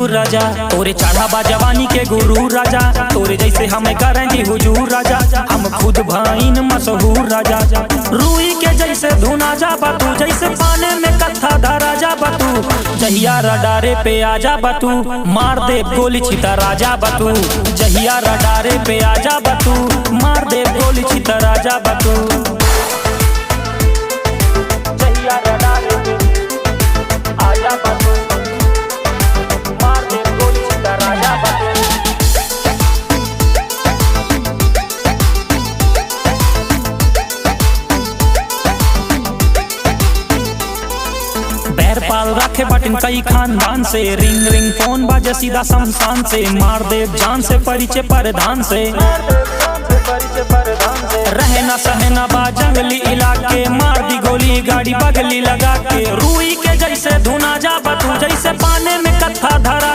हुजूर राजा, तोरे चढ़ा बा जवानी के गुरु राजा, तोरे जैसे हमें करेंगे हुजूर राजा, हम खुद भाईन मशहूर राजा। रूई के जैसे धुना जा बतू, जैसे पाने में कत्था धरा जा बतू, जहिया रडारे पे आजा बतू, मार दे गोली छिता राजा बतू, जहिया रडारे पे आजा बतू, मार दे गोली छिता राजा बतू, जहिया रडारे पे आजा बतू, मार दे गोली छिता राजा बतू। बैर पाल रखे बटन कई खानदान से, रिंग रिंग फोन बाजे सीधा शमशान से, मार दे जान से परिचय परधान से, रहे ना सहे ना बा जंगली इलाके, मार दी गोली गाड़ी बगली लगा के, रूई के जैसे धुना जा बतू, जैसे पाने में कत्था धरा